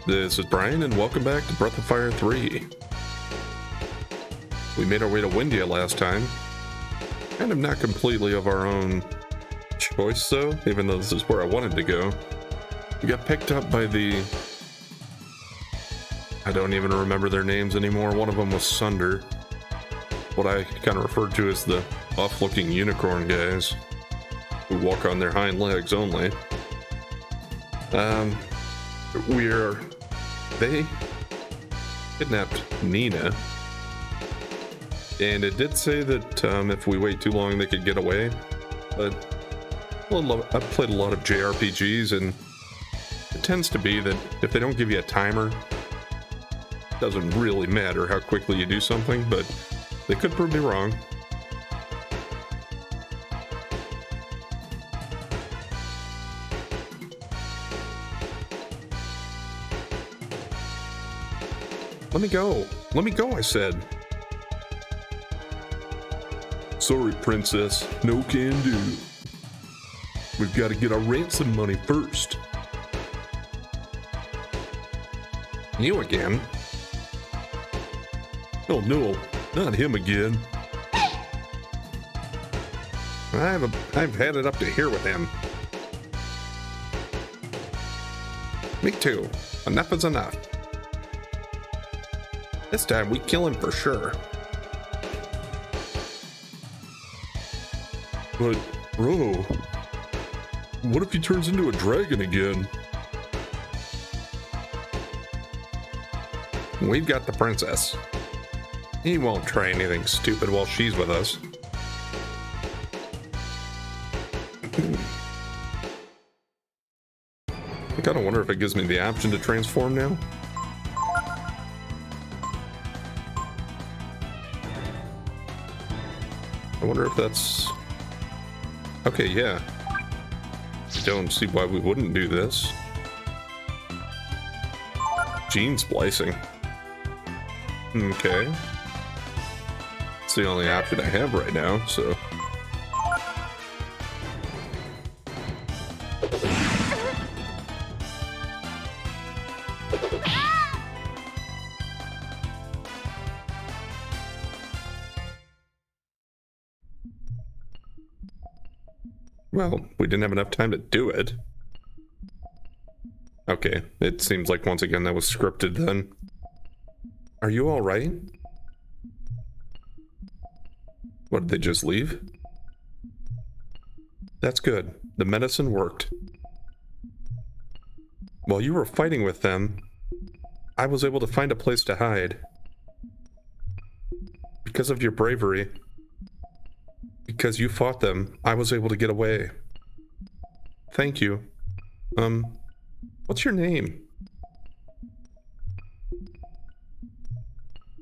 This is Brian, and welcome back to Breath of Fire 3. We made our way to Wyndia last time. Kind of not completely of our own choice, though, even though this is where I wanted to go. We got picked up by the... I don't even remember their names anymore. One of them was Sunder. What I kind of referred to as the off-looking unicorn guys, who walk on their hind legs only. They kidnapped Nina, and it did say that if we wait too long they could get away, but I've played a lot of JRPGs, and it tends to be that if they don't give you a timer, it doesn't really matter how quickly you do something, but they could prove me wrong. Let me go. Let me go, I said. Sorry, princess. No can do. We've got to get our ransom money first. You again? Oh no, not him again. I've had it up to here with him. Me too. Enough is enough. This time we kill him for sure. But, bro, what if he turns into a dragon again? We've got the princess. He won't try anything stupid while she's with us. I kinda wonder if it gives me the option to transform now. I wonder if that's... Okay, yeah. I don't see why we wouldn't do this. Gene splicing. Okay. It's the only option I have right now, so... Well, we didn't have enough time to do it. Okay, it seems like once again that was scripted then. Are you alright? What, did they just leave? That's good. The medicine worked. While you were fighting with them, I was able to find a place to hide. Because of your bravery, because you fought them, I was able to get away. Thank you. What's your name?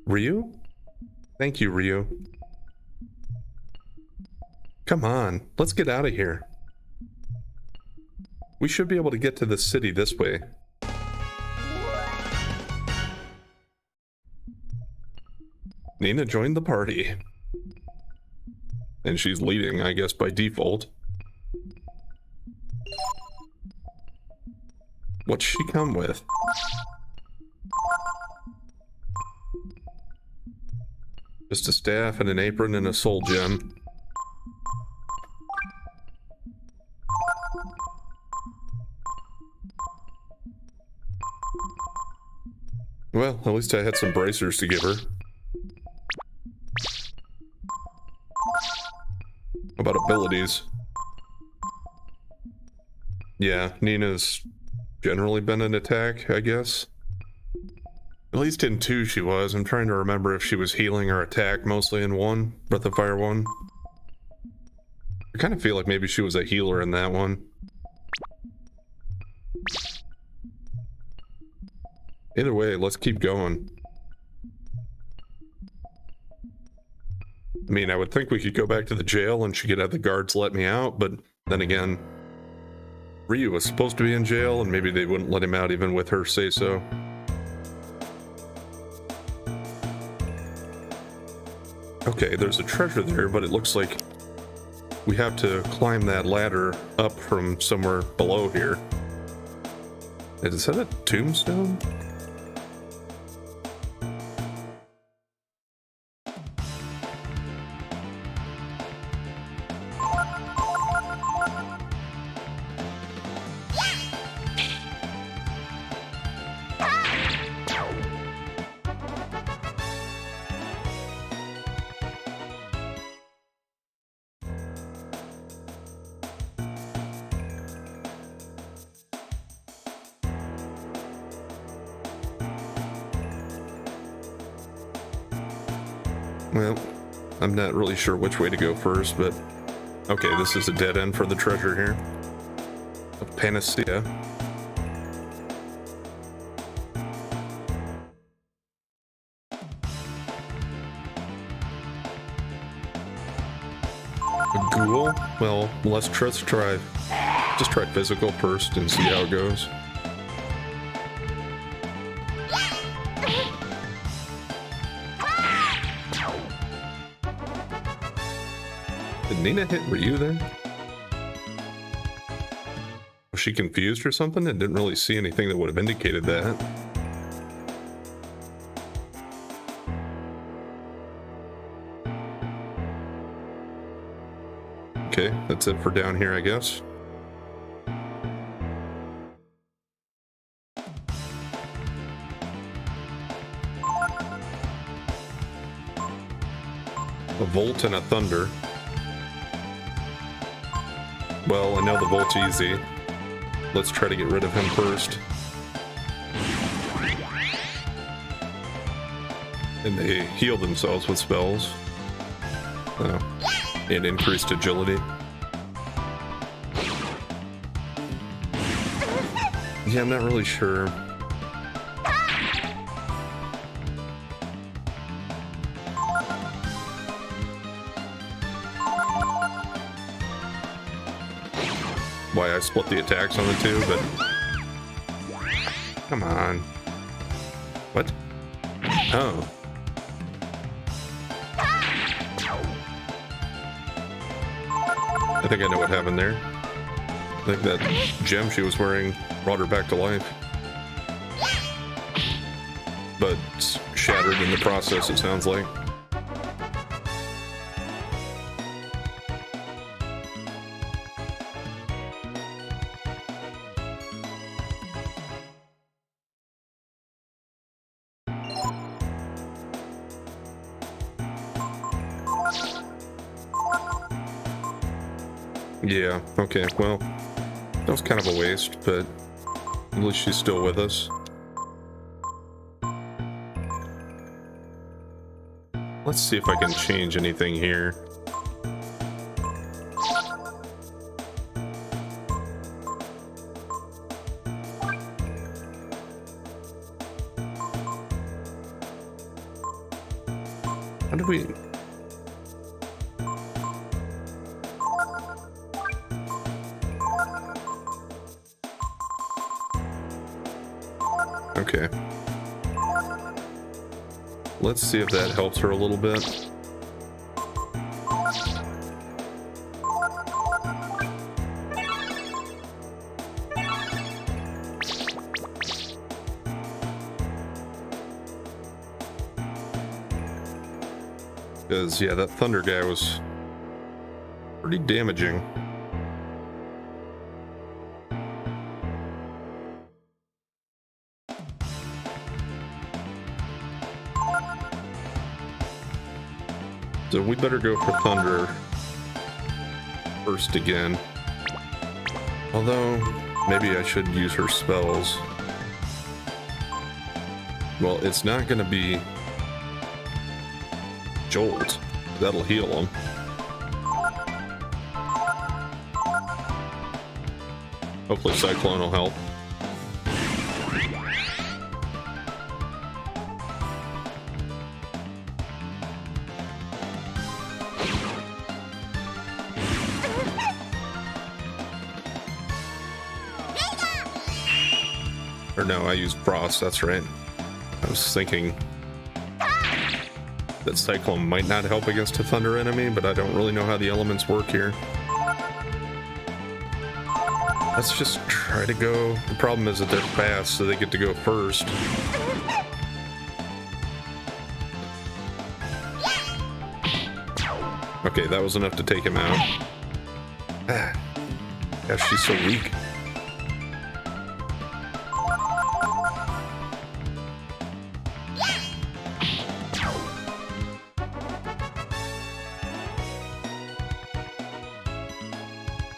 Ryu? Thank you, Ryu. Come on, let's get out of here. We should be able to get to the city this way. Nina joined the party. And she's leading, I guess, by default. What's she come with? Just a staff and an apron and a soul gem. Well, at least I had some bracers to give her. About abilities. Yeah, Nina's generally been an attack, I guess. At least in 2 she was. I'm trying to remember if she was healing or attack mostly in 1, Breath of Fire 1. I kind of feel like maybe she was a healer in that one. Either way, let's keep going. I mean, I would think we could go back to the jail and she could have the guards let me out, but then again, Ryu was supposed to be in jail and maybe they wouldn't let him out even with her say so. Okay, there's a treasure there, but it looks like we have to climb that ladder up from somewhere below here. Is that a tombstone? Well, I'm not really sure which way to go first, but okay, this is a dead end for the treasure here. A panacea. A ghoul? Well, let's just try physical first and see how it goes. Did Nina hit? Were you there? Was she confused or something? I didn't really see anything that would have indicated that. Okay, that's it for down here, I guess. A volt and a thunder. Well, I know the volt's easy. Let's try to get rid of him first. And they heal themselves with spells. And increased agility. Yeah, I'm not really sure. Why I split the attacks on the two, but come on. What? Oh. I think I know what happened there. I think that gem she was wearing brought her back to life. But shattered in the process, it sounds like. Yeah, okay, well, that was kind of a waste, but at least she's still with us. Let's see if I can change anything here. How do we... Okay. Let's see if that helps her a little bit. Because, yeah, that thunder guy was pretty damaging. So we better go for thunder first again. Although, maybe I should use her spells. Well, it's not going to be Jolt. That'll heal him. Hopefully Cyclone will help. Or no, I used Frost, that's right. I was thinking that Cyclone might not help against a thunder enemy, but I don't really know how the elements work here. Let's just try to go. The problem is that they're fast, so they get to go first. Okay, that was enough to take him out. Ah, gosh, she's so weak.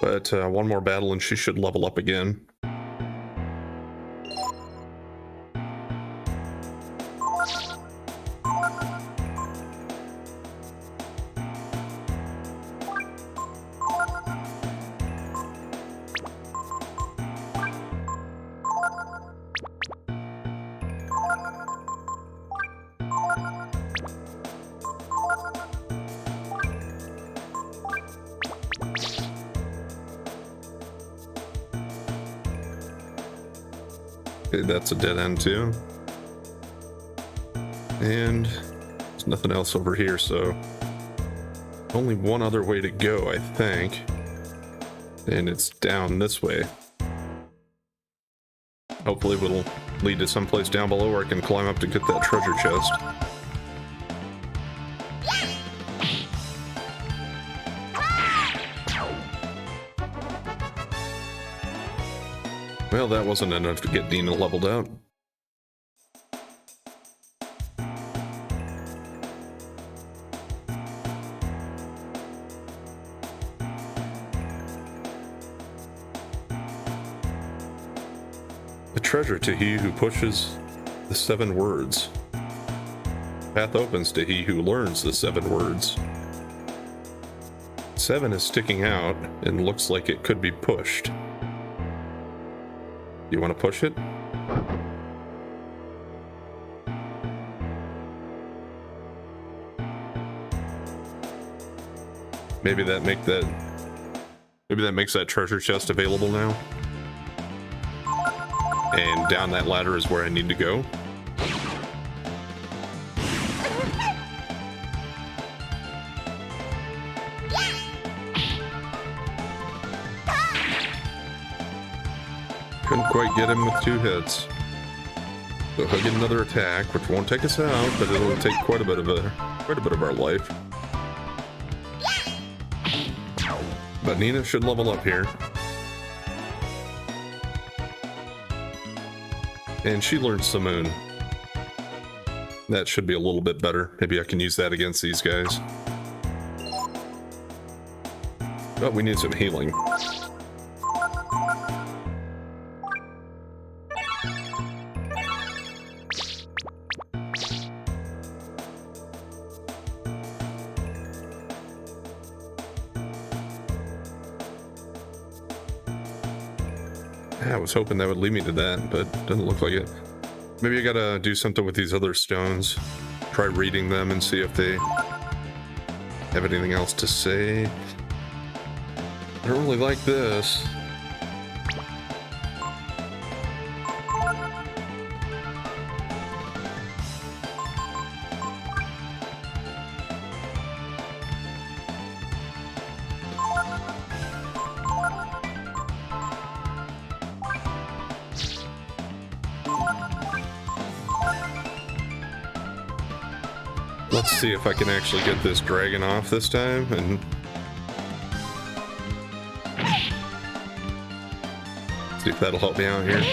But one more battle and she should level up again. Okay, that's a dead end too. And there's nothing else over here, so only one other way to go, I think. And it's down this way. Hopefully it'll lead to someplace down below where I can climb up to get that treasure chest. Well, that wasn't enough to get Dina leveled up. A treasure to he who pushes the 7 words. Path opens to he who learns the 7 words. 7 is sticking out and looks like it could be pushed. You want to push it? Maybe that makes that treasure chest available now. And down that ladder is where I need to go. Couldn't quite get him with 2 hits. So he'll get another attack, which won't take us out, but it'll take quite a bit of our life. But Nina should level up here. And she learned Simoon. That should be a little bit better. Maybe I can use that against these guys. But we need some healing. I was hoping that would lead me to that, but doesn't look like it. Maybe I gotta do something with these other stones. Try reading them and see if they have anything else to say. I don't really like this. Let's see if I can actually get this dragon off this time, and see if that'll help me out here.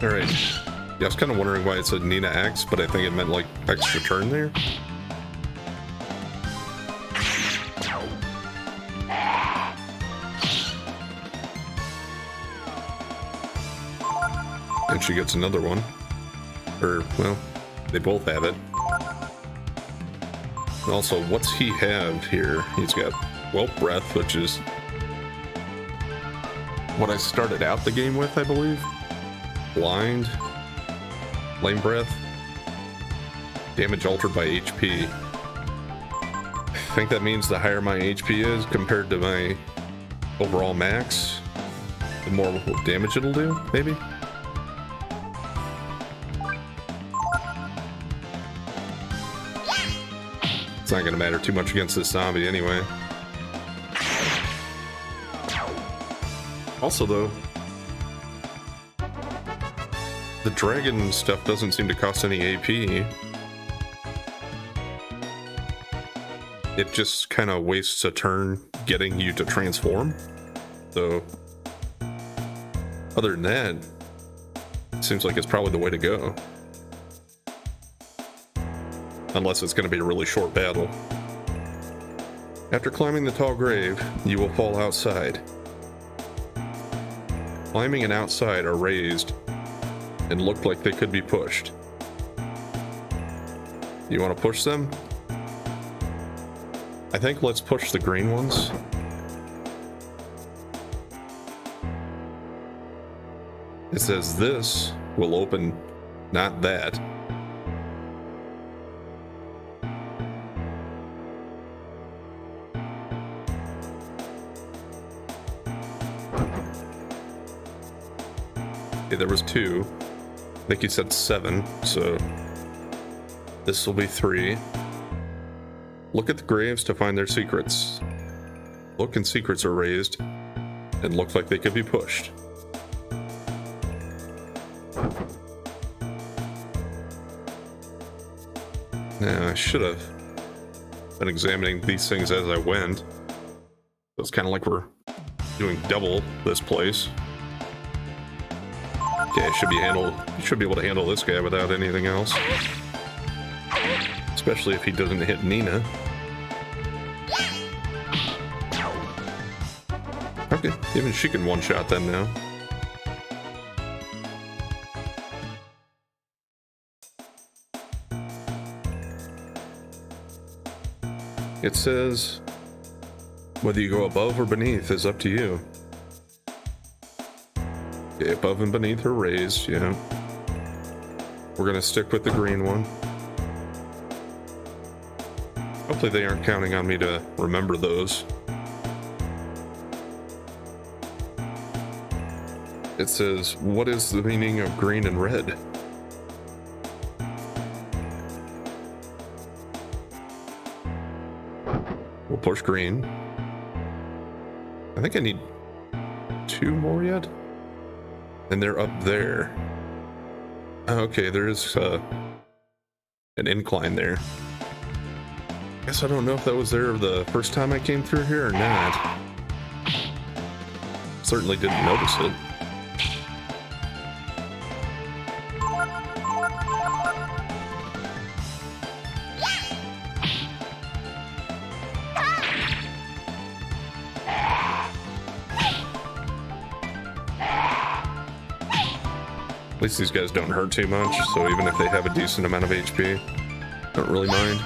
Alright. Yeah, I was kind of wondering why it said Nina X, but I think it meant like extra turn there. And she gets another one. Or, well, they both have it. Also, what's he have here? He's got Whelp Breath, which is what I started out the game with, I believe. Blind, Lame Breath, damage altered by HP. I think that means the higher my HP is compared to my overall max, the more damage it'll do, maybe? It's not going to matter too much against this zombie anyway. Also, though, the dragon stuff doesn't seem to cost any AP. It just kind of wastes a turn getting you to transform. So, other than that, it seems like it's probably the way to go. Unless it's going to be a really short battle. After climbing the tall grave, you will fall outside. Climbing and outside are raised and look like they could be pushed. You want to push them? I think let's push the green ones. It says this will open, not that. Okay, there was 2. I think he said 7, so this will be 3. Look at the graves to find their secrets. Look and secrets are raised and look like they could be pushed. Now, I should have been examining these things as I went. It's kind of like we're doing double this place. Okay, I should be able to handle this guy without anything else. Especially if he doesn't hit Nina. Okay, even she can one-shot them now. It says, whether you go above or beneath is up to you. Okay, above and beneath are raised, yeah. We're gonna stick with the green one. Hopefully they aren't counting on me to remember those. It says, what is the meaning of green and red? We'll push green. I think I need 2 more yet. And they're up there. Okay, there is an incline there. Guess I don't know if that was there the first time I came through here or not. Certainly didn't notice it. At least these guys don't hurt too much, so even if they have a decent amount of HP, don't really mind.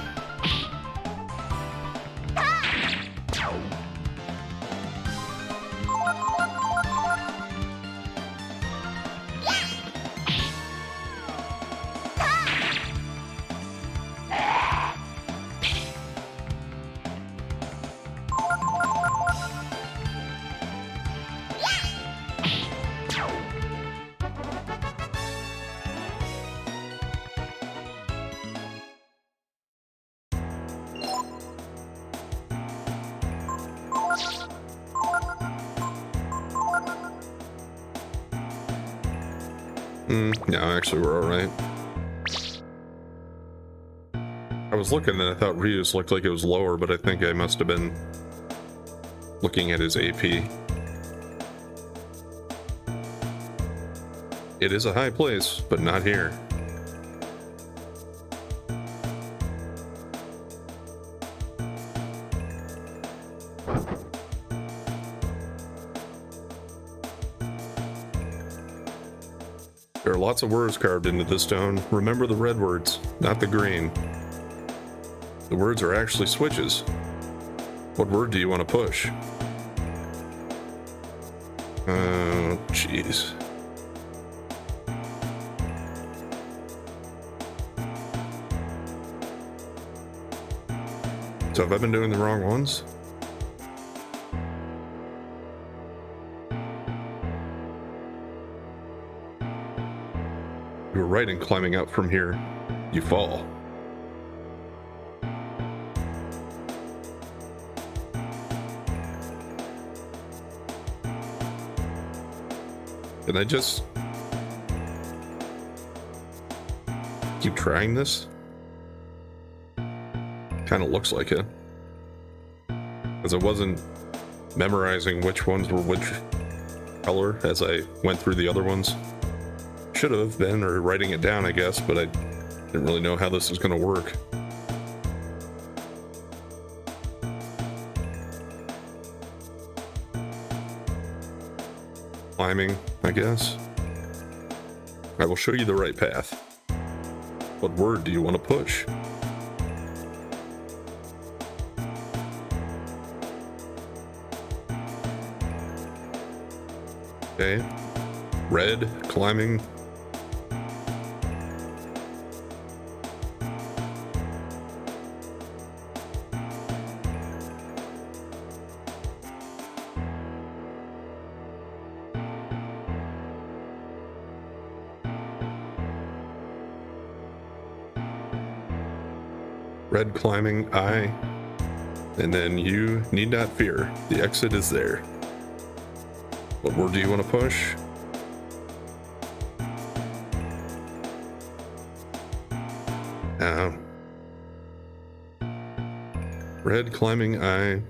No, actually we're alright. I was looking and I thought Ryu's looked like it was lower, but I think I must have been looking at his AP. It is a high place, but not here. There are lots of words carved into this stone. Remember the red words, not the green. The words are actually switches. What word do you want to push? Oh, jeez. So have I been doing the wrong ones? You were right in climbing up from here. You fall. Can I just keep trying this? Kind of looks like it. Because I wasn't memorizing which ones were which color as I went through the other ones. Should have been, or writing it down, I guess, but I didn't really know how this was going to work. Climbing, I guess. I will show you the right path. What word do you want to push? Okay. Red, climbing. Red climbing, I. And then you need not fear. The exit is there. What word do you want to push? Red climbing, I.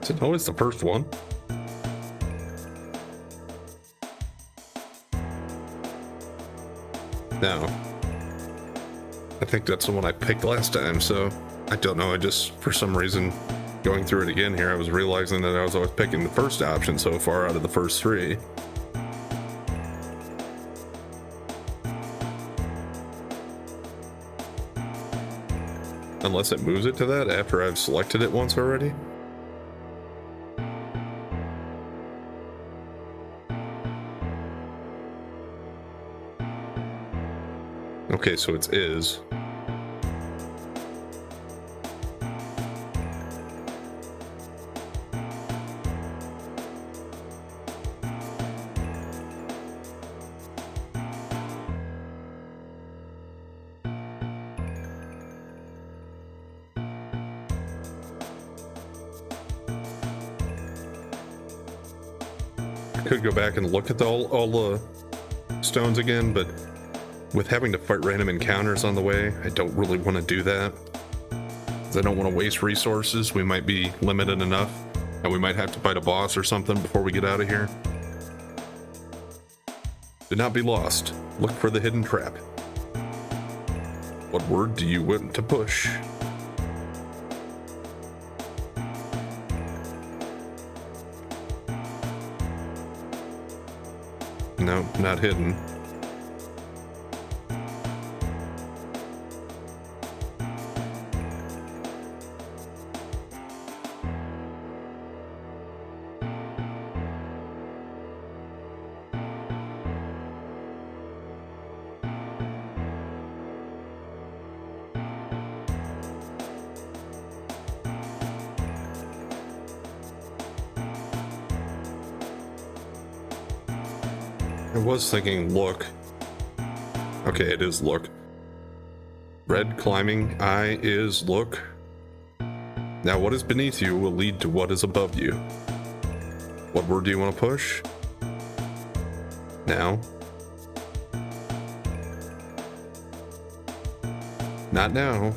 Is it always the first one? No. I think that's the one I picked last time, so I don't know. I just, for some reason, going through it again here, I was realizing that I was always picking the first option so far out of the first three. Unless it moves it to that after I've selected it once already. Okay, so it's is. I could go back and look at all the stones again, but with having to fight random encounters on the way, I don't really want to do that. Because I don't want to waste resources. We might be limited enough, and we might have to fight a boss or something before we get out of here. Do not be lost. Look for the hidden trap. What word do you want to push? No, not hidden. I was thinking look. Okay, it is look. Red climbing, I is look. Now what is beneath you will lead to what is above you. What word do you want to push? Now. Not now.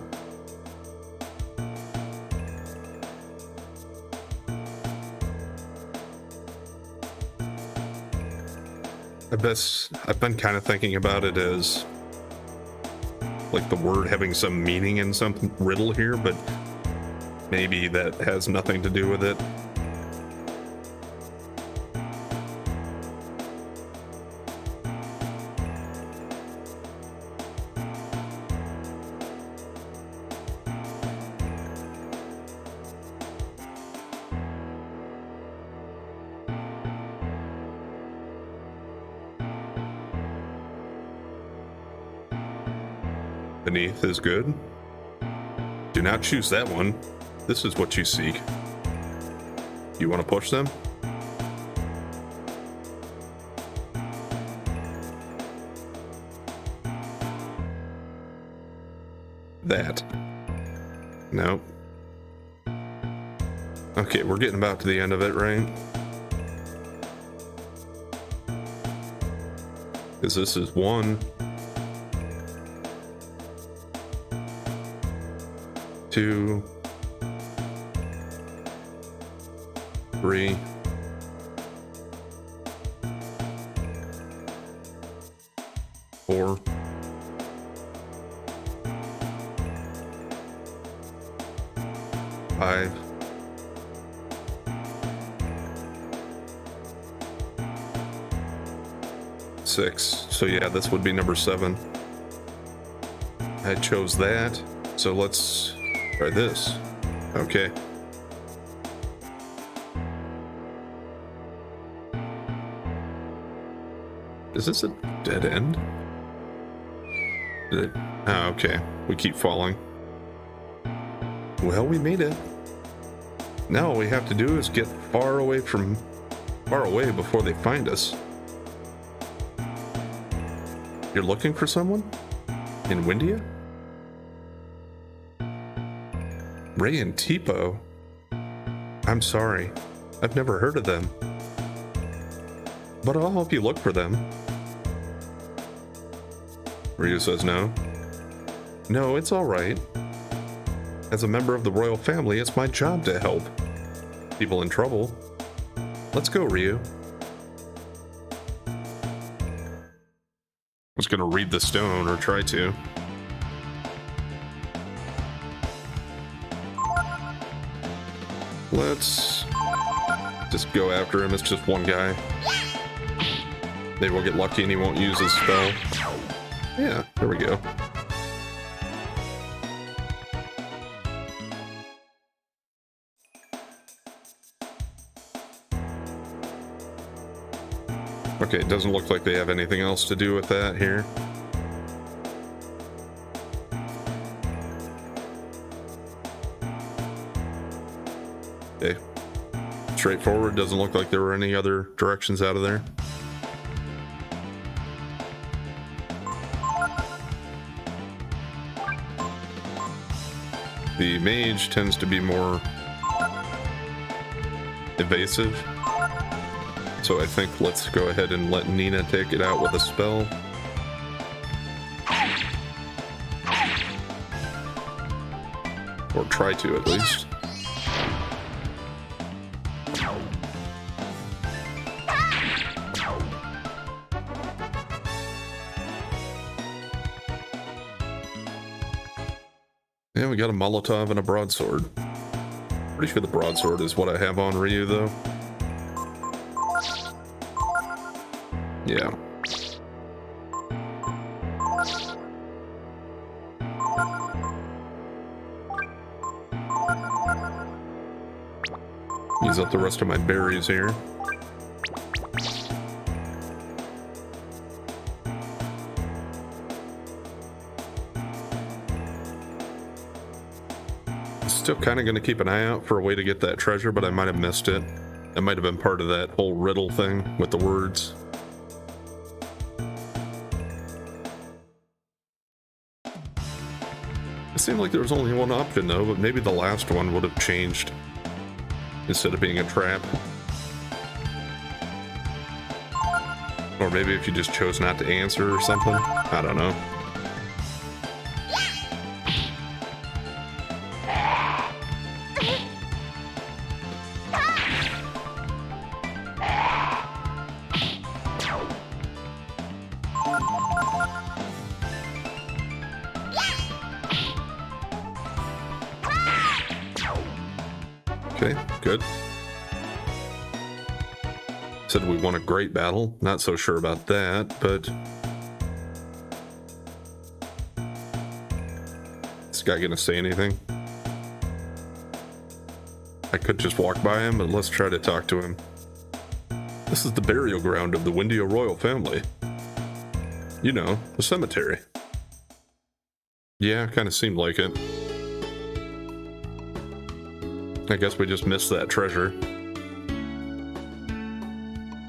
I've been kind of thinking about it as like the word having some meaning in some riddle here, but maybe that has nothing to do with it. Beneath is good. Do not choose that one. This is what you seek. You want to push them? That. Nope. Okay, we're getting about to the end of it, right? Because this is 1, 2, 3, 4, 5, 6. So yeah, this would be number 7. I chose that, so let's try this. Okay. Is this a dead end? Did it? Oh, okay. We keep falling. Well, we made it. Now all we have to do is get far away before they find us. You're looking for someone? In Wyndia? Ray and Tipo? I'm sorry. I've never heard of them. But I'll help you look for them. Ryu says no. No, it's alright. As a member of the royal family, it's my job to help people in trouble. Let's go, Ryu. I was gonna read the stone, or try to. Let's just go after him. It's just one guy. Maybe we'll get lucky and he won't use his spell. Yeah, there we go. Okay, it doesn't look like they have anything else to do with that here. Okay. Straightforward, doesn't look like there were any other directions out of there. The mage tends to be more evasive. So I think let's go ahead and let Nina take it out with a spell. Or try to, at least. Yeah, we got a Molotov and a broadsword. Pretty sure the broadsword is what I have on Ryu, though. Yeah. Use up the rest of my berries here. Still kind of going to keep an eye out for a way to get that treasure, but I might have missed it. It might have been part of that whole riddle thing with the words. It seemed like there was only one option though, but maybe the last one would have changed instead of being a trap. Or maybe if you just chose not to answer or something. I don't know. Okay, good. Said we won a great battle. Not so sure about that, but... This guy gonna say anything? I could just walk by him, but let's try to talk to him. This is the burial ground of the Wyndia royal family. You know, the cemetery. Yeah, kind of seemed like it. I guess we just missed that treasure.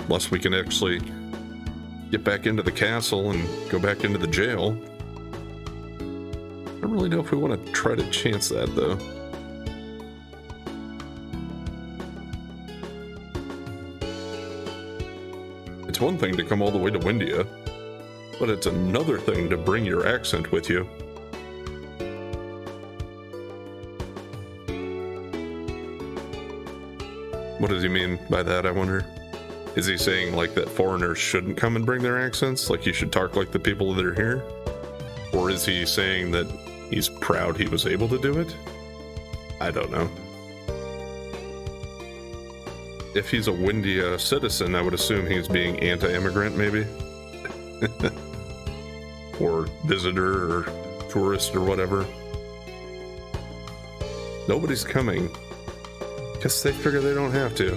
Unless we can actually get back into the castle and go back into the jail. I don't really know if we want to try to chance that, though. It's one thing to come all the way to Wyndia, but it's another thing to bring your accent with you. What does he mean by that, I wonder? Is he saying, like, that foreigners shouldn't come and bring their accents? Like, you should talk like the people that are here? Or is he saying that he's proud he was able to do it? I don't know. If he's a Wyndia citizen, I would assume he's being anti-immigrant, maybe? Or visitor, or tourist, or whatever. Nobody's coming. Guess they figure they don't have to.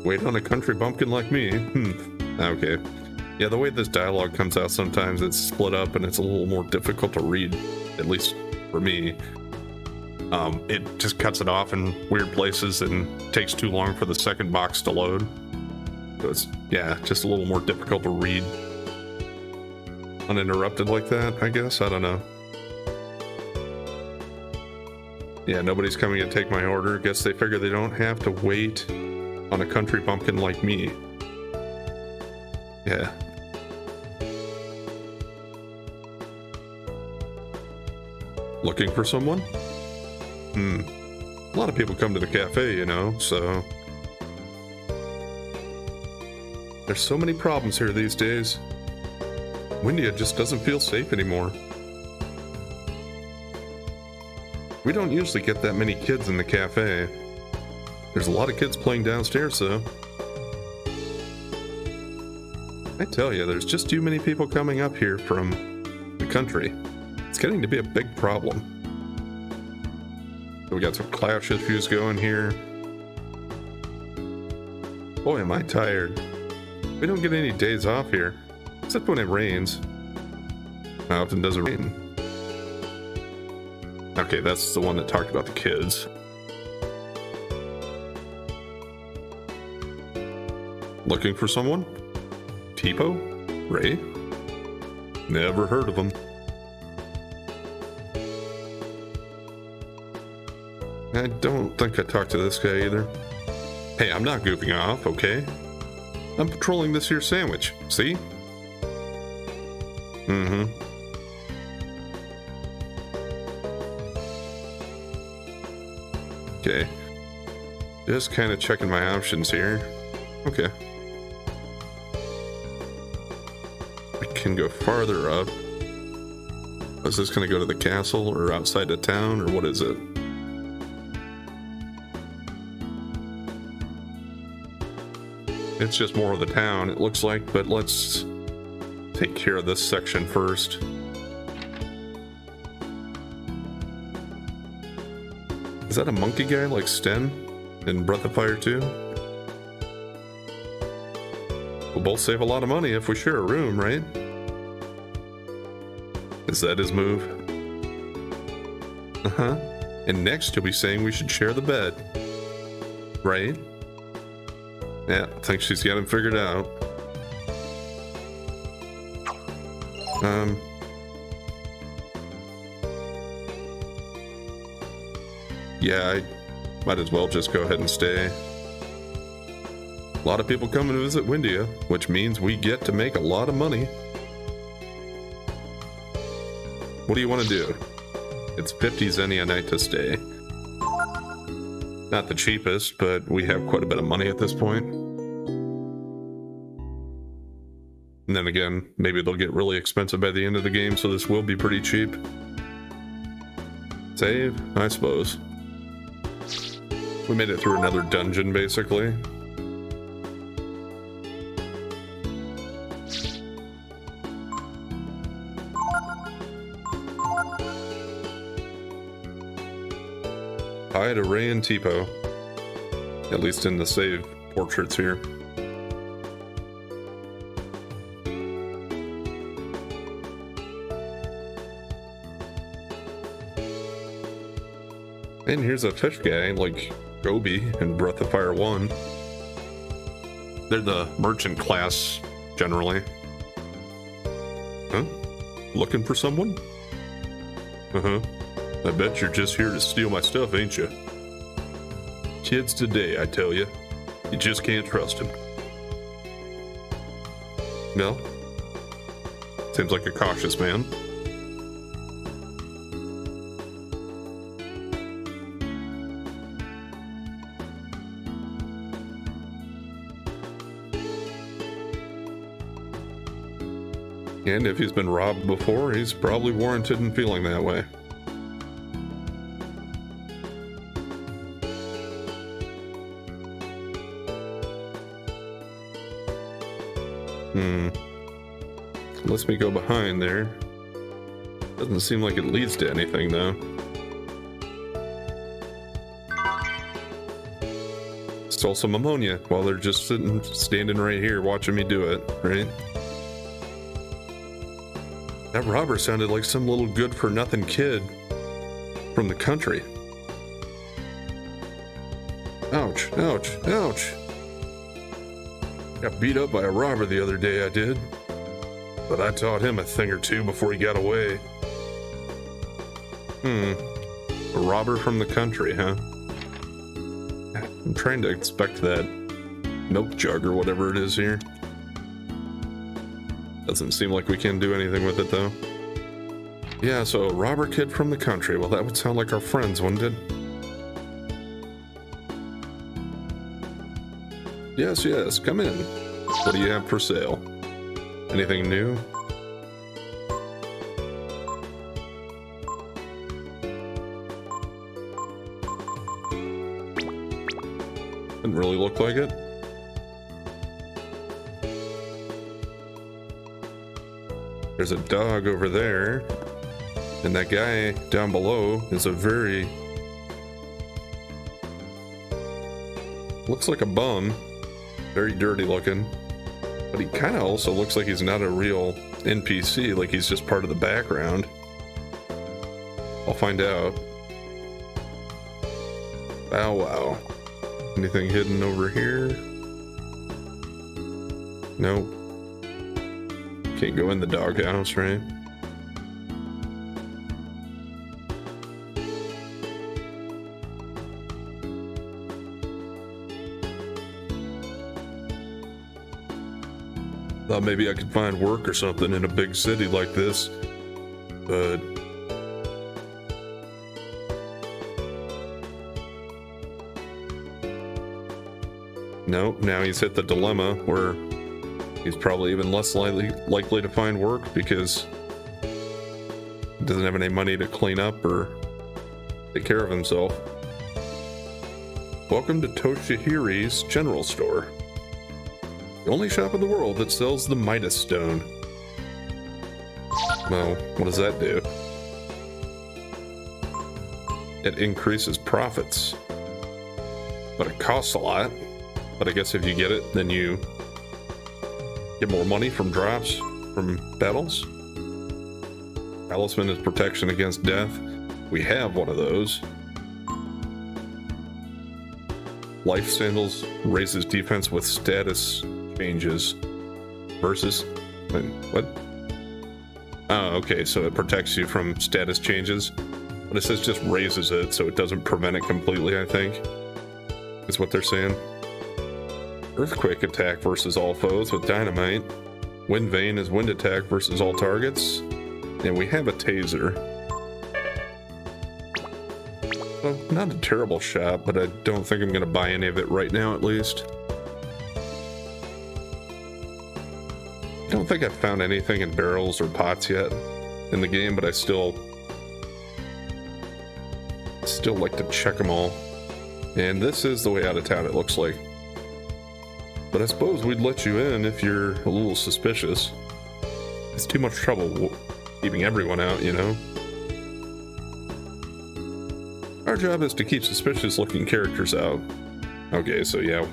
Wait on a country bumpkin like me? Okay. Yeah, the way this dialogue comes out sometimes, it's split up and it's a little more difficult to read, at least for me. It just cuts it off in weird places and takes too long for the second box to load. So it's, yeah, just a little more difficult to read uninterrupted like that, I guess. I don't know. Yeah, nobody's coming to take my order. Guess they figure they don't have to wait on a country bumpkin like me. Yeah. Looking for someone? A lot of people come to the cafe, you know, so... There's so many problems here these days. Wyndia just doesn't feel safe anymore. We don't usually get that many kids in the cafe. There's a lot of kids playing downstairs, though. I tell you, there's just too many people coming up here from the country. It's getting to be a big problem. So we got some clash issues going here. Boy, am I tired. We don't get any days off here, except when it rains. How often does it rain? Okay, that's the one that talked about the kids. Looking for someone? Tipo? Ray? Never heard of him. I don't think I talked to this guy either. Hey, I'm not goofing off, okay? I'm patrolling this here sandwich, see? Okay. Just kind of checking my options here. Okay. I can go farther up. Is this going to go to the castle or outside of town, or what is it? It's just more of the town, it looks like, but let's take care of this section first. Is that a monkey guy like Sten in Breath of Fire 2? We'll both save a lot of money if we share a room, right? Is that his move? Uh-huh. And next he'll be saying we should share the bed. Right? Yeah, I think she's got him figured out. Yeah, I might as well just go ahead and stay. A lot of people come to visit Wyndia, which means we get to make a lot of money. What do you want to do? It's 50 zenny a night to stay. Not the cheapest, but we have quite a bit of money at this point. And then again, maybe they'll get really expensive by the end of the game, so this will be pretty cheap. Save, I suppose. We made it through another dungeon, basically. Hi to Ray and Tipo. At least in the save portraits here. And here's a fish guy, like Gobi in Breath of Fire 1. They're the merchant class, generally. Huh? Looking for someone? Uh-huh. I bet you're just here to steal my stuff, ain't you? Kids today, I tell you. You just can't trust them. No? Seems like a cautious man. And if he's been robbed before, he's probably warranted in feeling that way. Lets me go behind there. Doesn't seem like it leads to anything, though. Stole some ammonia while they're just standing right here watching me do it, right? That robber sounded like some little good-for-nothing kid from the country. Ouch, ouch, ouch. Got beat up by a robber the other day, I did. But I taught him a thing or two before he got away. A robber from the country, huh? I'm trying to expect that milk jug or whatever it is here. Doesn't seem like we can do anything with it, though. Yeah, so a robber kid from the country. Well, that would sound like our friends, wouldn't it? Yes, yes, come in. What do you have for sale? Anything new? Didn't really look like it. There's a dog over there, and that guy down below is a very... looks like a bum. Very dirty looking. But he kind of also looks like he's not a real NPC, like he's just part of the background. I'll find out. Bow wow. Anything hidden over here? Nope. Can't go in the doghouse, right? Thought maybe I could find work or something in a big city like this, but nope, now he's hit the dilemma where he's probably even less likely to find work because he doesn't have any money to clean up or take care of himself. Welcome to Toshihiri's General Store. The only shop in the world that sells the Midas Stone. Well, what does that do? It increases profits. But it costs a lot. But I guess if you get it, then you get more money from drops from battles. Talisman is protection against death. We have one of those. Life Sandals raises defense with status changes. Versus... wait, what? Oh, okay, so it protects you from status changes. But it says just raises it, so it doesn't prevent it completely, I think. Is what they're saying. Earthquake attack versus all foes with dynamite. Wind Vein is wind attack versus all targets. And we have a taser. Well, not a terrible shot, but I don't think I'm going to buy any of it right now, at least. I don't think I've found anything in barrels or pots yet in the game, but I still like to check them all. And this is the way out of town, it looks like. But I suppose we'd let you in if you're a little suspicious. It's too much trouble keeping everyone out, you know? Our job is to keep suspicious-looking characters out. Okay, so yeah.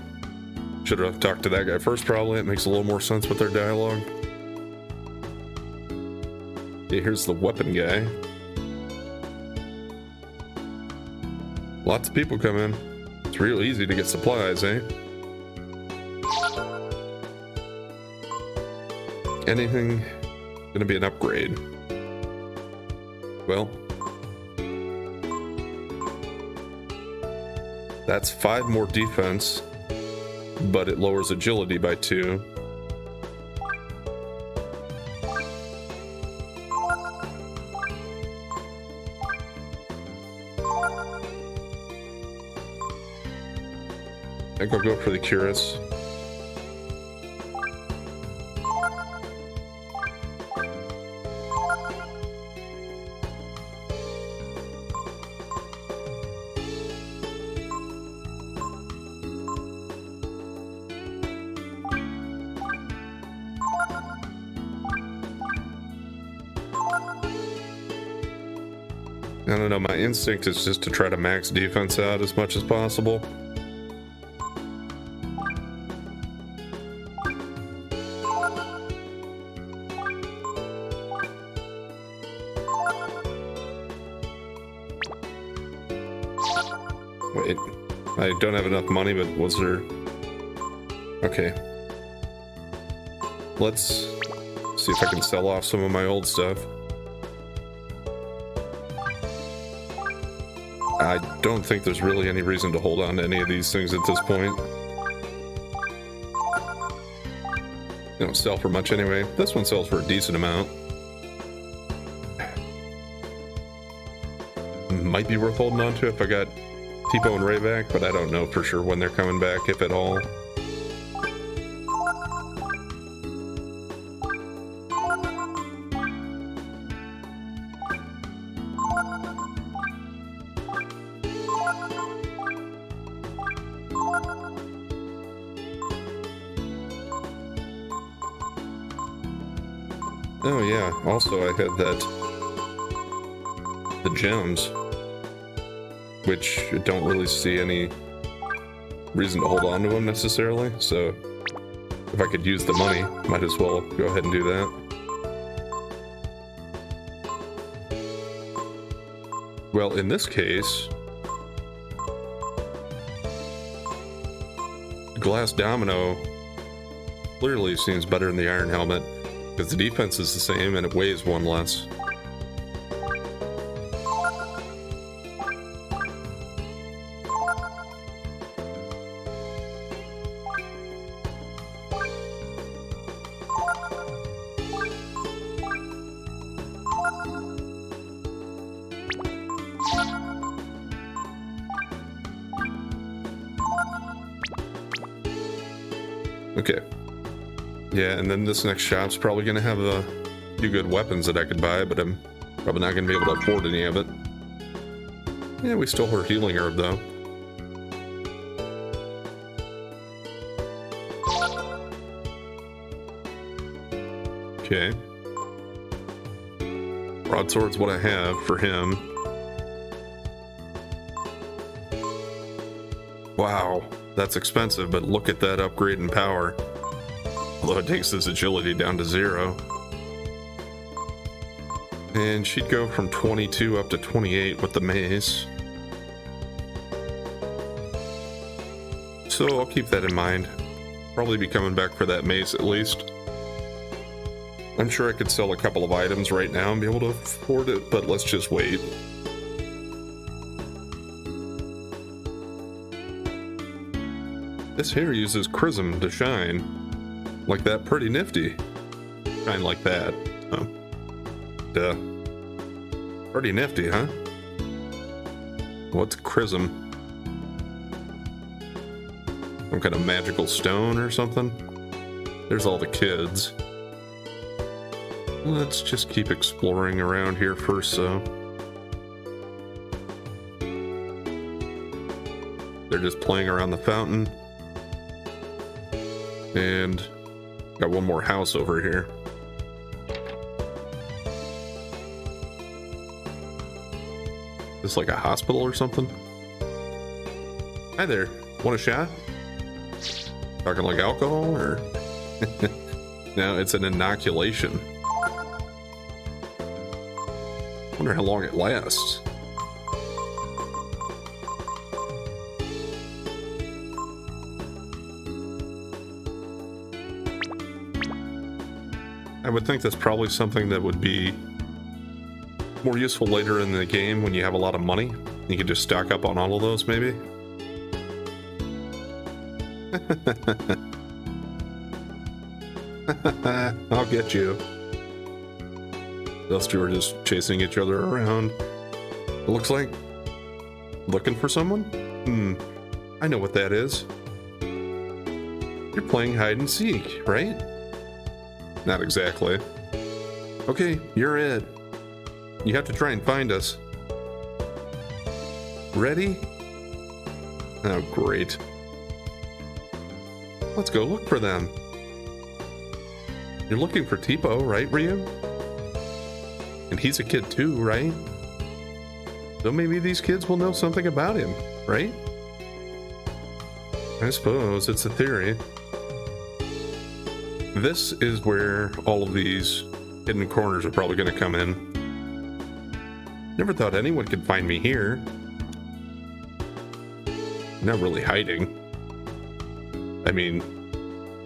Should have talked to that guy first, probably. It makes a little more sense with their dialogue. Okay, here's the weapon guy. Lots of people come in. It's real easy to get supplies, eh? Anything gonna be an upgrade? Well, that's 5 more defense, but it lowers agility by 2. I think I'll go for the Curus. I don't know, my instinct is just to try to max defense out as much as possible. Wait, I don't have enough money, but was there... Okay. Let's see if I can sell off some of my old stuff. I don't think there's really any reason to hold on to any of these things at this point. They don't sell for much anyway. This one sells for a decent amount. Might be worth holding on to if I got Tipo and Ray back, but I don't know for sure when they're coming back, if at all. Oh yeah, also I had the gems, which I don't really see any reason to hold on to them necessarily, so if I could use the money, might as well go ahead and do that. Well, in this case, Glass Domino clearly seems better than the Iron Helmet, because the defense is the same and it weighs 1 less. Okay. Yeah, and then this next shop's probably going to have a few good weapons that I could buy, but I'm probably not going to be able to afford any of it. Yeah, we stole her healing herb, though. Okay. Broadsword's what I have for him. Wow, that's expensive, but look at that upgrade in power. Although it takes his agility down to 0. And she'd go from 22 up to 28 with the mace. So I'll keep that in mind. Probably be coming back for that mace at least. I'm sure I could sell a couple of items right now and be able to afford it, but let's just wait. This hair uses Chrism to shine. Like that, pretty nifty. Shine like that. Oh. Duh. Pretty nifty, huh? What's Chrism? Some kind of magical stone or something? There's all the kids. Let's just keep exploring around here first, so. They're just playing around the fountain. And got one more house over here. Is this like a hospital or something? Hi there. Want a shot? Talking like alcohol or? No, it's an inoculation. Wonder how long it lasts. I would think that's probably something that would be more useful later in the game when you have a lot of money. You can just stock up on all of those, maybe. I'll get you. Those two are just chasing each other around. It looks like looking for someone? I know what that is. You're playing hide and seek, right? Not exactly. Okay, you're it. You have to try and find us. Ready? Oh, great. Let's go look for them. You're looking for Tipo, right, Ryu? And he's a kid too, right? So maybe these kids will know something about him, right? I suppose it's a theory. This is where all of these hidden corners are probably going to come in. Never thought anyone could find me here. Not really hiding. I mean,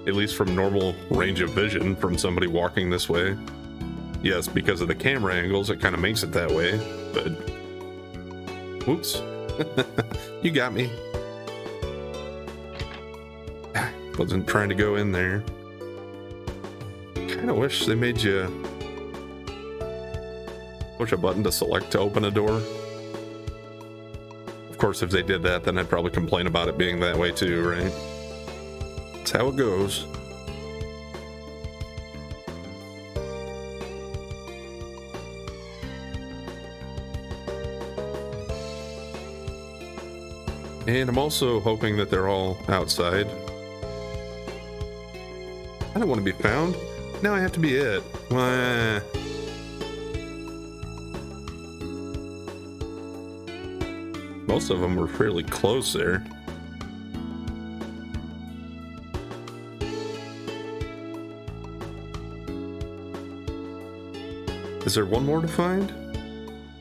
at least from normal range of vision from somebody walking this way. Yes, because of the camera angles, it kind of makes it that way, but... Whoops. You got me. Wasn't trying to go in there. Kind of wish they made you push a button to select to open a door. Of course, if they did that, then I'd probably complain about it being that way too, right? That's how it goes. And I'm also hoping that they're all outside. I don't want to be found. Now I have to be it. Wah. Most of them were fairly close there. Is there one more to find?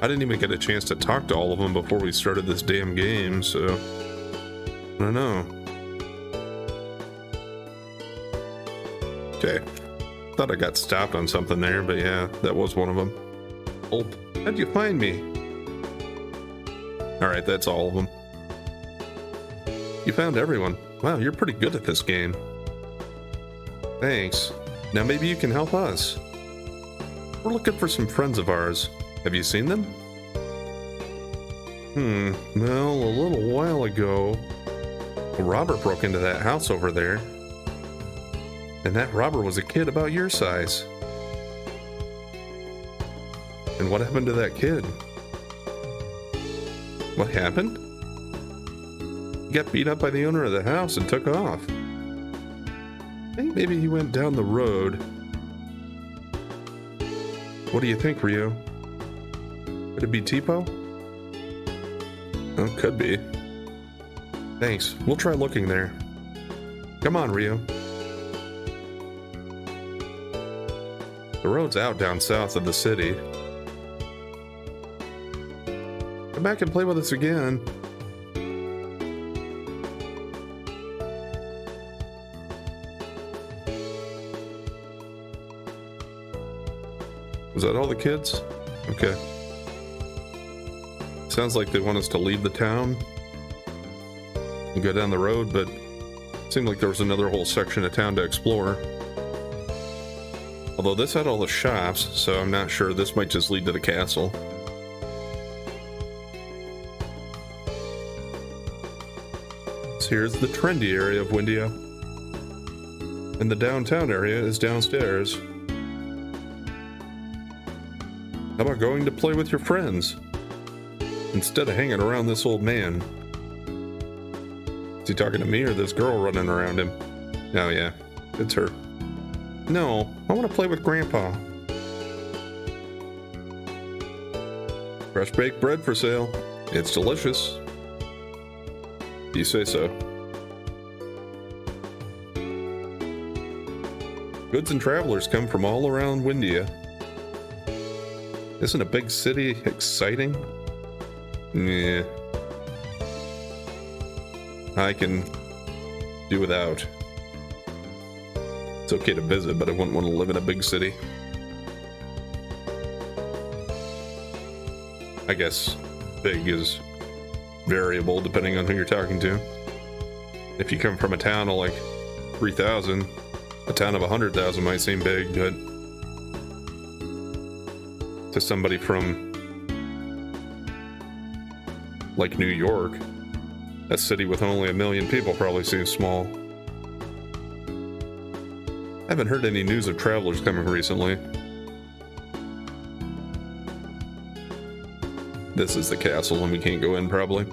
I didn't even get a chance to talk to all of them before we started this damn game, so... I don't know. Okay. Thought I got stopped on something there, but yeah, that was one of them. Oh, how'd you find me? Alright, that's all of them. You found everyone. Wow, you're pretty good at this game. Thanks. Now maybe you can help us. We're looking for some friends of ours. Have you seen them? Well, a little while ago, a robber broke into that house over there. And that robber was a kid about your size. And what happened to that kid? What happened? He got beat up by the owner of the house and took off. I think maybe he went down the road. What do you think, Ryo? Could it be Tipo? Oh, could be. Thanks. We'll try looking there. Come on, Ryo. The road's out down south of the city. Come back and play with us again. Was that all the kids? Okay. Sounds like they want us to leave the town and go down the road, but it seemed like there was another whole section of town to explore. Although this had all the shops, so I'm not sure. This might just lead to the castle. So here's the trendy area of Wyndia. And the downtown area is downstairs. How about going to play with your friends? Instead of hanging around this old man. he talking to me or this girl running around him? Oh yeah, it's her. No, I want to play with Grandpa. Fresh baked bread for sale. It's delicious. You say so. Goods and travelers come from all around Wyndia. Isn't a big city exciting? Yeah. I can do without. It's okay to visit, but I wouldn't want to live in a big city. I guess big is variable depending on who you're talking to. If you come from a town of like 3,000, a town of 100,000 might seem big, but to somebody from like New York, a city with only 1 million people probably seems small. I haven't heard any news of travelers coming recently. This is the castle and we can't go in probably.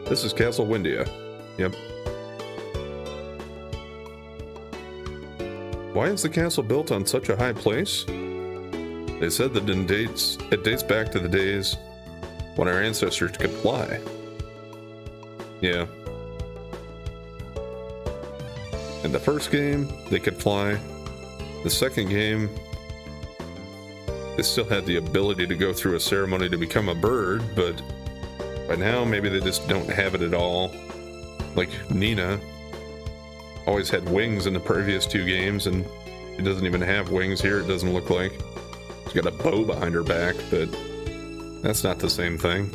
This is Castle Wyndia. Yep. Why is the castle built on such a high place? They said that it dates back to the days when our ancestors could fly. Yeah. In the first game, they could fly. The second game, they still had the ability to go through a ceremony to become a bird, but by now maybe they just don't have it at all. Like Nina always had wings in the previous 2 games, and she doesn't even have wings here, it doesn't look like. She's got a bow behind her back, but that's not the same thing.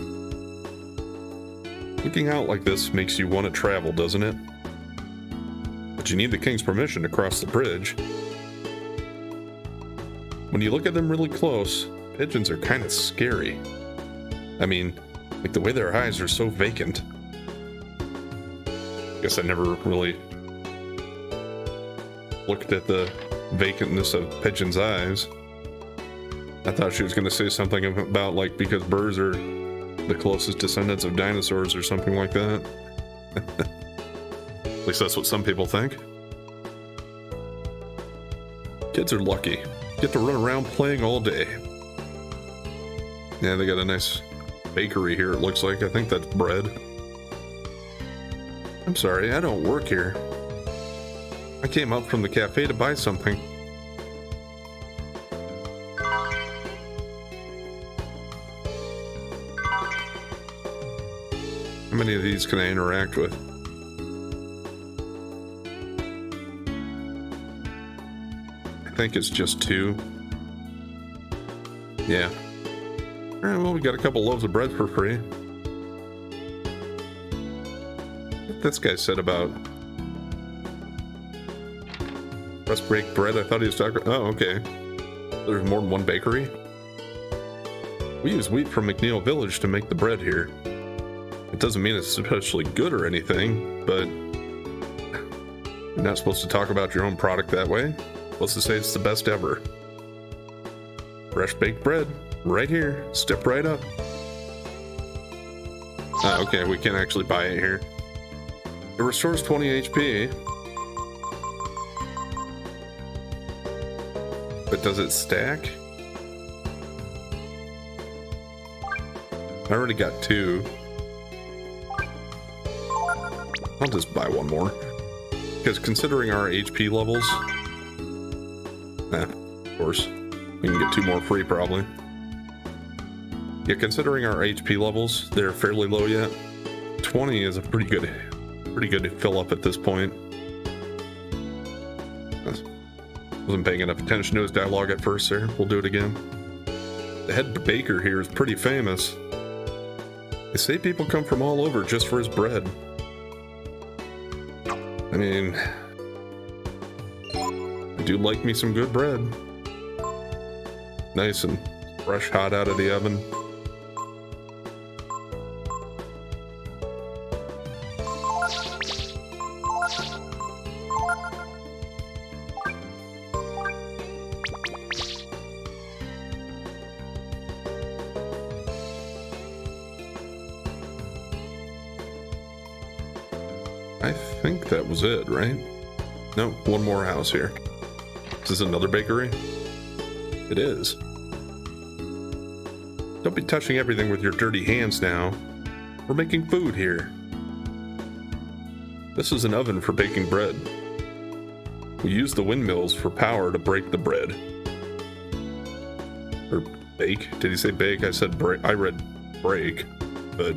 Looking out like this makes you want to travel, doesn't it? But you need the king's permission to cross the bridge. When you look at them really close, pigeons are kind of scary. I mean, like the way their eyes are so vacant. Guess I never really looked at the vacantness of pigeons' eyes. I thought she was going to say something about like because birds are the closest descendants of dinosaurs or something like that. At least that's what some people think. Kids are lucky. Get to run around playing all day. Yeah, they got a nice bakery here, it looks like. I think that's bread. I'm sorry, I don't work here. I came up from the cafe to buy something. How many of these can I interact with? I think it's just 2. Yeah. Alright, well, we got a couple loaves of bread for free. What this guy said about fresh baked bread, I thought he was talking. Oh, okay. There's more than one bakery. We use wheat from McNeil Village to make the bread here. It doesn't mean it's especially good or anything, but you're not supposed to talk about your own product that way. You're supposed to say it's the best ever. Fresh baked bread, right here. Step right up. Ah, okay, we can actually buy it here. It restores 20 HP. But does it stack? I already got 2. I'll just buy one more. Because considering our HP levels... of course. We can get 2 more free, probably. Yeah, considering our HP levels, they're fairly low yet. 20 is a pretty good fill up at this point. Wasn't paying enough attention to his dialogue at first there. We'll do it again. The head baker here is pretty famous. They say people come from all over just for his bread. I mean, I do like me some good bread. Nice and fresh, hot out of the oven. think that was it, right? No, one more house here. Is this another bakery? It is. Don't be touching everything with your dirty hands now. We're making food here. This is an oven for baking bread. We use the windmills for power to break the bread. Or bake? Did he say bake? I said break. I read break, but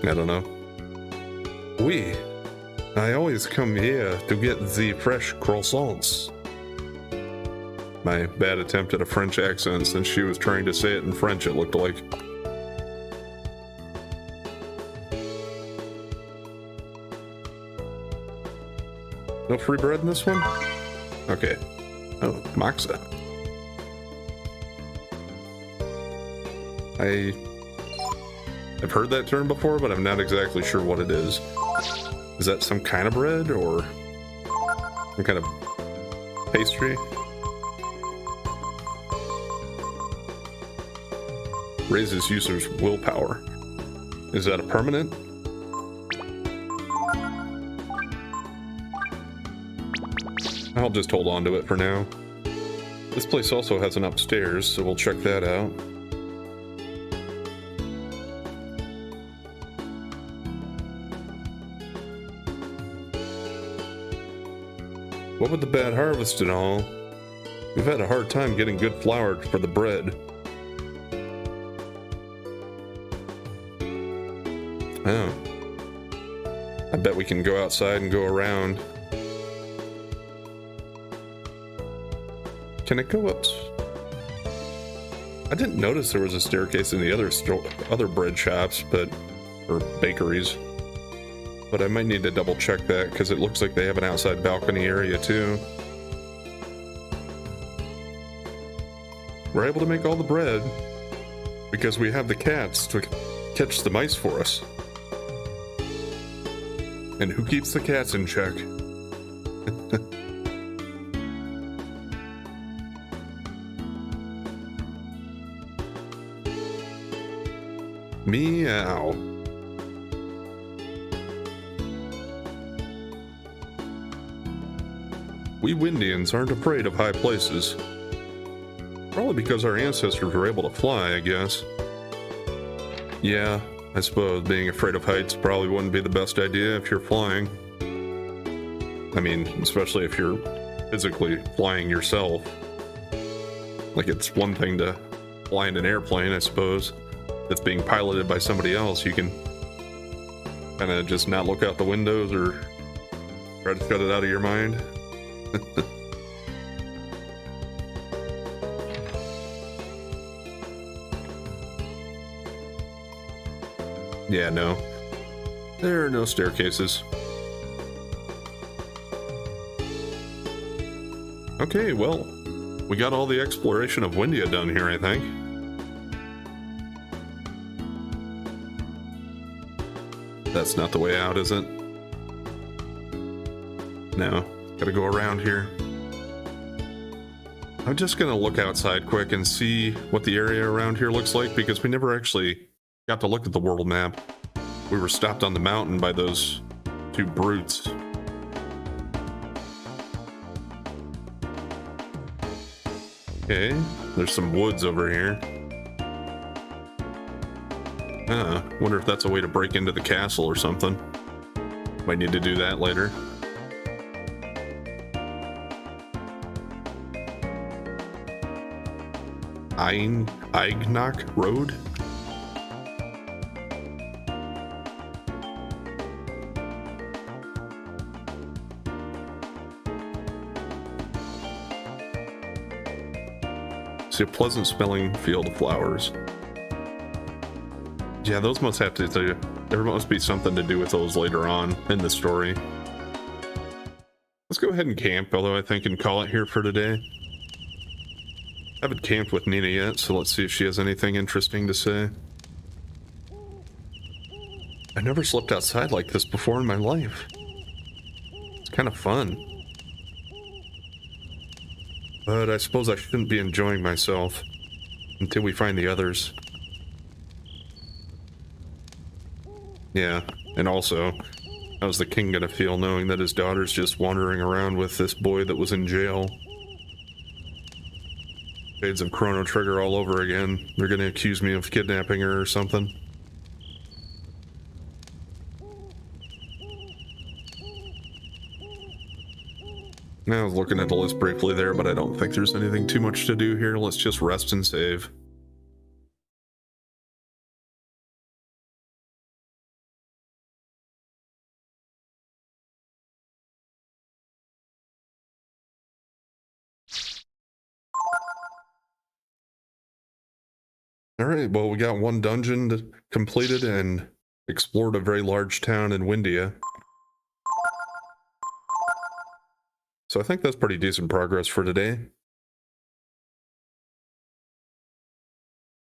I don't know. Oui. I always come here to get the fresh croissants. My bad attempt at a French accent since she was trying to say it in French, it looked like. No free bread in this one? Okay. Oh, Moxa. I've heard that term before, but I'm not exactly sure what it is. Is that some kind of bread or some kind of pastry? Raises users' willpower. Is that a permanent? I'll just hold on to it for now. This place also has an upstairs, so we'll check that out. What with the bad harvest and all, we've had a hard time getting good flour for the bread. Oh. I bet we can go outside and go around. Can it go up? I didn't notice there was a staircase in the other bread shops, or bakeries. But I might need to double check that because it looks like they have an outside balcony area too. We're able to make all the bread because we have the cats to catch the mice for us. And who keeps the cats in check? Meow. We Wyndians aren't afraid of high places. Probably because our ancestors were able to fly, I guess. Yeah, I suppose being afraid of heights probably wouldn't be the best idea if you're flying. I mean, especially if you're physically flying yourself. Like, it's one thing to fly in an airplane, I suppose. That's being piloted by somebody else. You can kind of just not look out the windows or try to shut it out of your mind. Yeah, no. There are no staircases. Okay, well, we got all the exploration of Wyndia done here, I think. That's not the way out, is it? No, gotta go around here. I'm just gonna look outside quick and see what the area around here looks like, because we never actually got to look at the world map. We were stopped on the mountain by those two brutes. Okay, there's some woods over here. Wonder if that's a way to break into the castle or something. Might need to do that later. Eignach Road? See a pleasant smelling field of flowers. Yeah, those must have to do. There must be something to do with those later on in the story. Let's go ahead and camp, although I think, and call it here for today. I haven't camped with Nina yet, so let's see if she has anything interesting to say. I never slept outside like this before in my life. It's kind of fun. But I suppose I shouldn't be enjoying myself until we find the others. Yeah, and also, How's the king gonna feel knowing that his daughter's just wandering around with this boy that was in jail? Shades of Chrono Trigger all over again. They're gonna accuse me of kidnapping her or something. Now, I was looking at the list briefly there, but I don't think there's anything too much to do here. Let's just rest and save. Alright, well, we got one dungeon completed and explored a very large town in Wyndia. So I think that's pretty decent progress for today.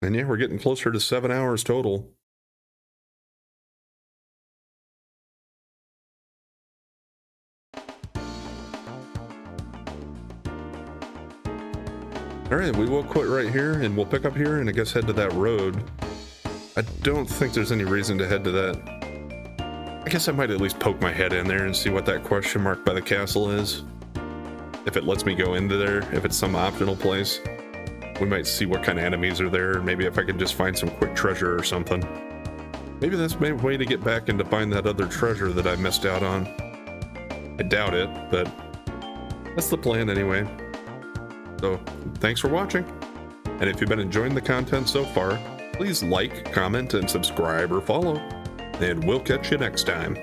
And yeah, we're getting closer to 7 hours total. Alright, we will quit right here, and we'll pick up here and I guess head to that road. I don't think there's any reason to head to that. I guess I might at least poke my head in there and see what that question mark by the castle is. If it lets me go into there, if it's some optional place. We might see what kind of enemies are there, maybe if I can just find some quick treasure or something. Maybe that's my way to get back and to find that other treasure that I missed out on. I doubt it, but that's the plan anyway. So, thanks for watching, and if you've been enjoying the content so far, please like, comment, and subscribe or follow, and we'll catch you next time.